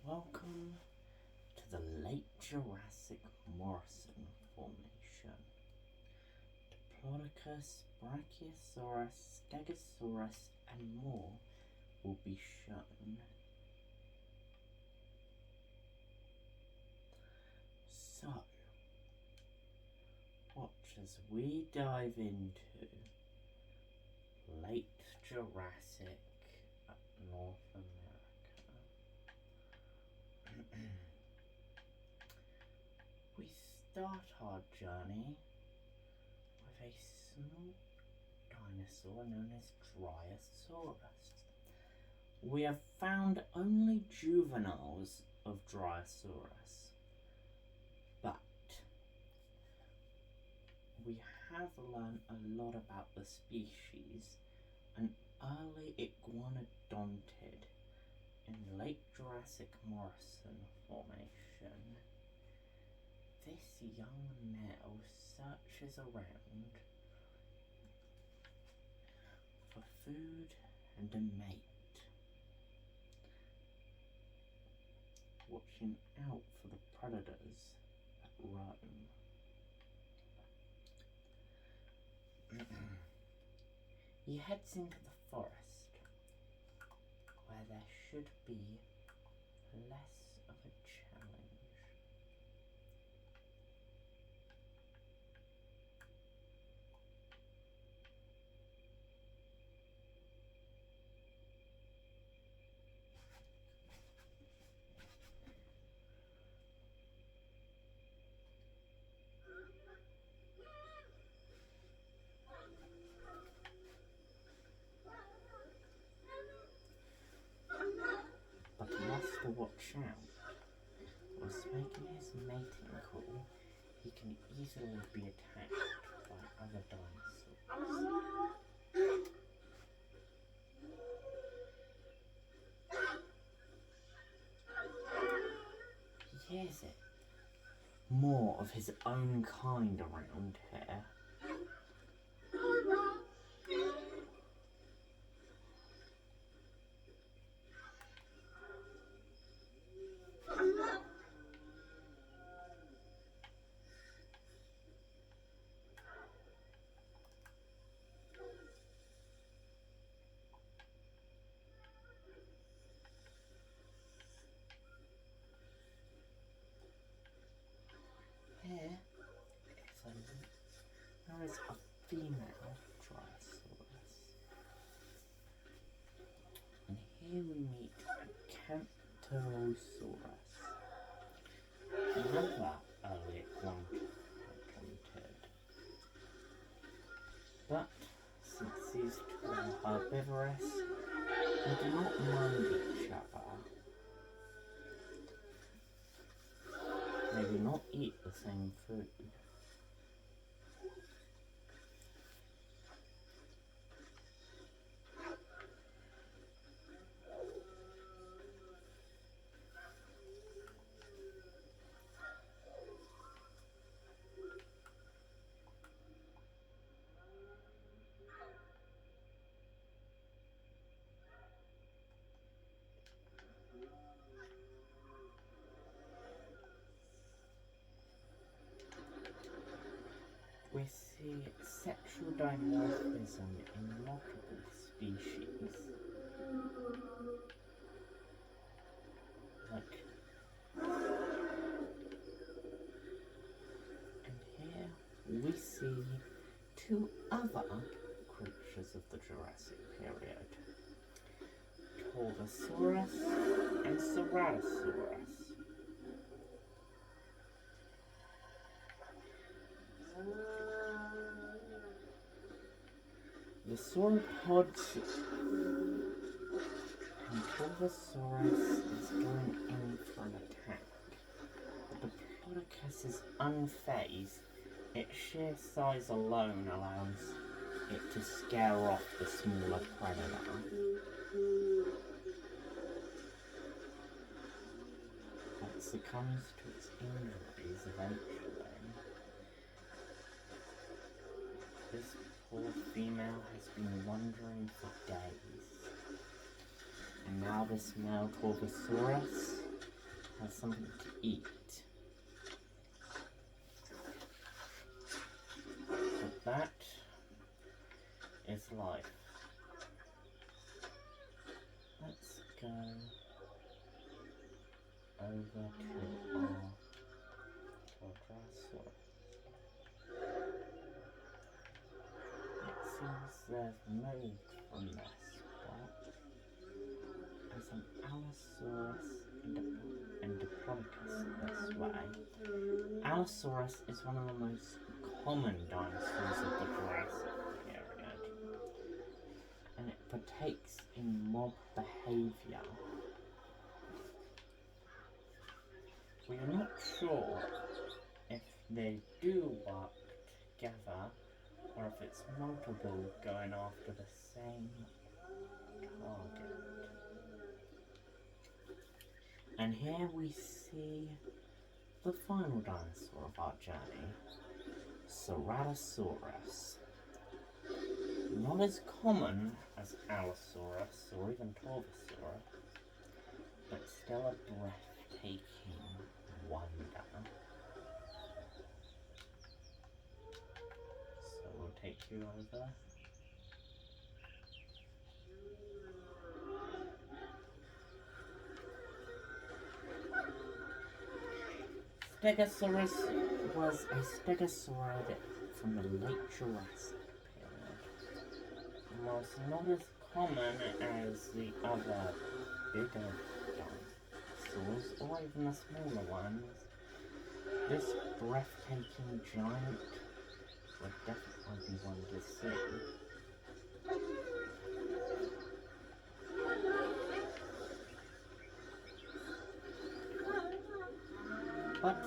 Welcome to the late Jurassic Morrison Formation. Diplodocus, Brachiosaurus, Stegosaurus, and more will be shown. So, watch as we dive into late Jurassic North America. We start our journey with a small dinosaur known as Dryosaurus. We have found only juveniles of Dryosaurus, but we have learned a lot about the species. An early iguanodontid in late Jurassic Morrison Formation. This young male searches around for food and a mate, watching out for the predators that roam. He heads into the forest, where there should be less of a challenge. But he has to watch out. Whilst making his mating call, he can easily be attacked by other dinosaurs. He hears it. More of his own kind around here. Here there is a female Dryosaurus. And here we meet a Camptosaurus, another early iguanodontid. But since these two are herbivorous, they do not mind each other. They do not eat the same food. We see sexual dimorphism in multiple species. And here we see two other creatures of the Jurassic period, Torvosaurus and Ceratosaurus. The sauropods and Torvosaurus is going in for an attack, but the Diplodocus is unfazed. Its sheer size alone allows it to scare off the smaller predator. It succumbs to its injuries eventually. This poor female has been wandering for days, and now this male Torvosaurus has something to eat. But that is life. Let's go over to our dinosaur. It seems they've moved from their spot. There's an Allosaurus and Diplodocus this way. Allosaurus is one of the most common dinosaurs of the Jurassic period, and it partakes in mob behaviour. We are not sure if they do work together or if it's multiple going after the same target. And here we see the final dinosaur of our journey, Ceratosaurus. Not as common as Allosaurus or even Torvosaurus, but still a breathtaking wonder. So we'll take you over. Stegosaurus was a stegosaurid from the late Jurassic period. And whilst not as common as the other bigger dinosaurs, or even the smaller ones, this breathtaking giant would definitely be one to see. But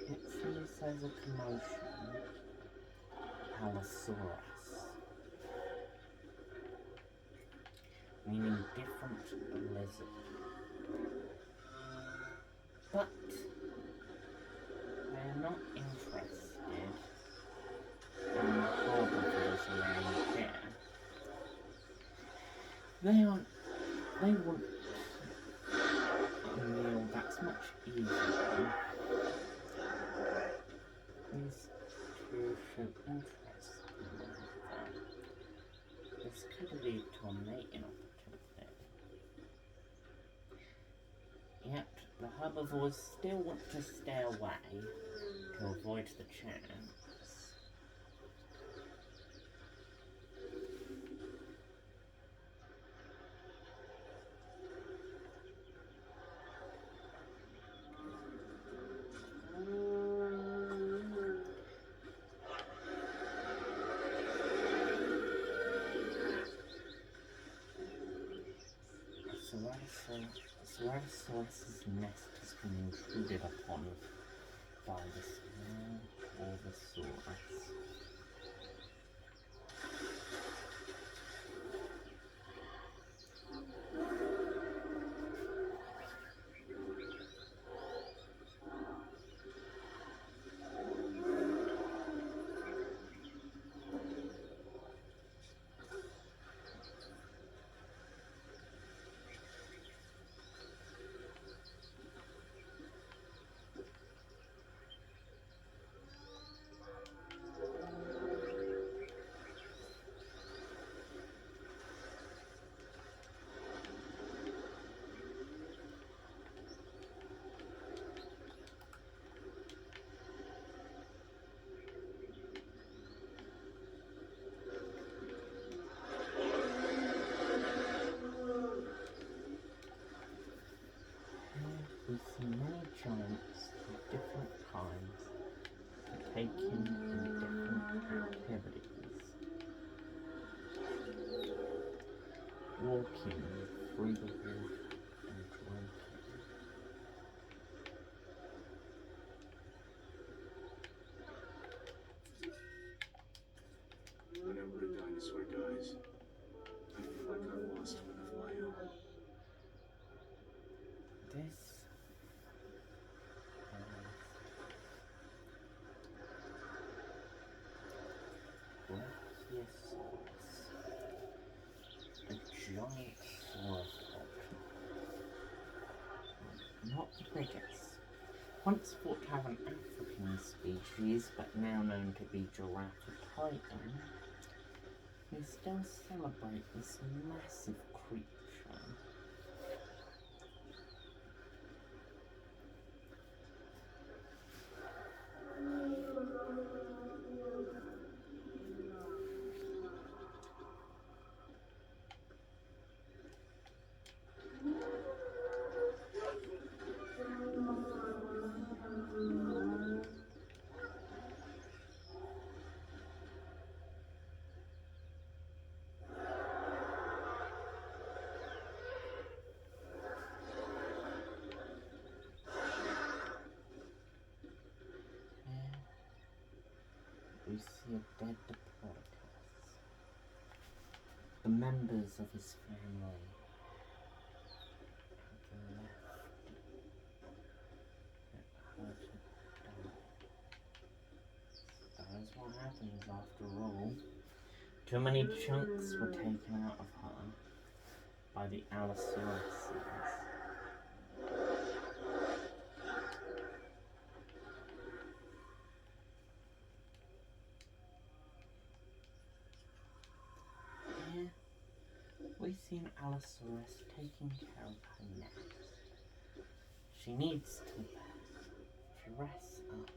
it seems there's a commotion. Allosaurus, meaning different lizard. But they're not interested in the herbivores around here. They want a meal that's much easier. These two show interest in one another. This could lead to a mating opportunity. Yet, the herbivores still want to stay away to avoid the chance. Ceratosaurus' nest has been intruded upon by the small Torvosaurus. We see many giants of different kinds partaking in different activities. Walking through the water and drinking. Whenever a dinosaur dies, I feel like I've lost one of my own. This Brachiosaurus, a giant sauropod. not the biggest. Once thought to have an African species, but now known to be Giraffe-Titan, we still celebrate this massive creature. We see a dead Diplodocus. The members of his family have left. That is what happens after all. Too many chunks were taken out of her by the Allosauruses. We see an Allosaurus taking care of her nest. She needs to rest up,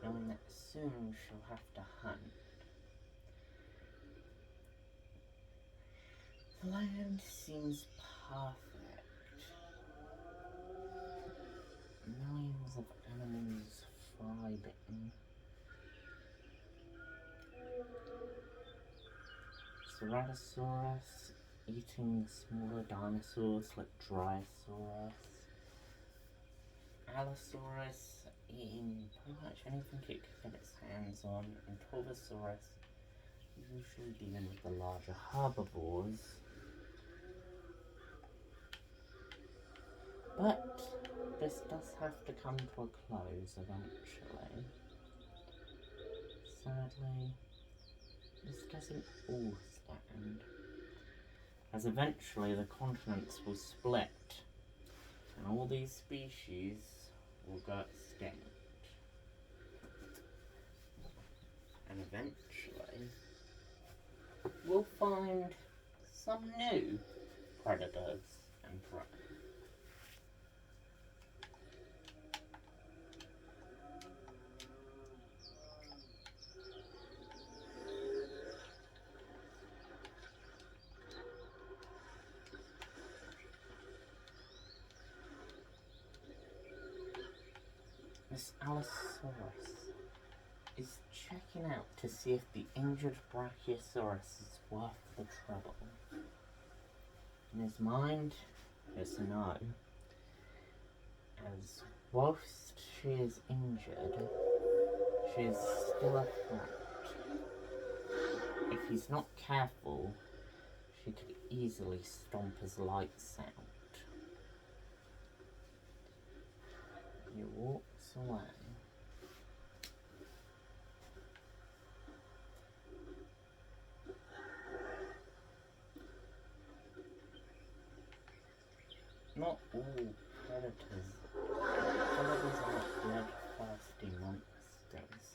knowing that soon she'll have to hunt. The land seems perfect. Millions of animals thriving. Ceratosaurus eating smaller dinosaurs like Dryosaurus. Allosaurus eating pretty much anything it could get its hands on, and Torvosaurus usually dealing with the larger herbivores. But this does have to come to a close eventually. Sadly, this doesn't all stand, as eventually the continents will split and all these species will go extinct. And eventually we'll find some new predators and prey. Miss Allosaurus is checking out to see if the injured Brachiosaurus is worth the trouble. In his mind, it's a no. As whilst she is injured, she is still a threat. If he's not careful, she could easily stomp his lights out. He walks away. Not all predators are not bloodthirsty monsters.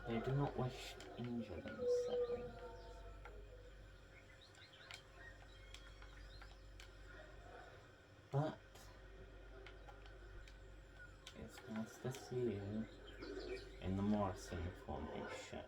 They do not wish to injure themselves. But it's nice to see you in the Morrison formation.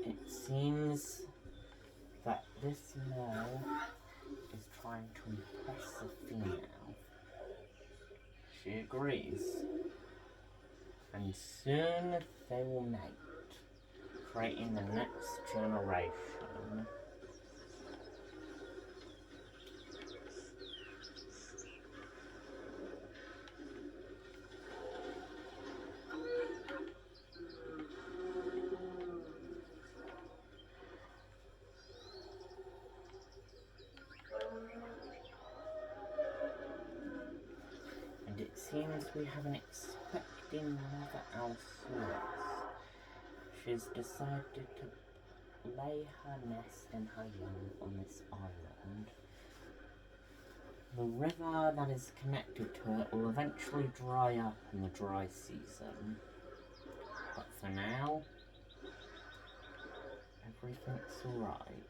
It seems that this male is trying to impress the female. She agrees, and soon they will mate, creating the next generation. seems we have an expecting mother Alsaurus. She's decided to lay her nest and her young on this island. The river that is connected to it will eventually dry up in the dry season. But for now, everything's alright.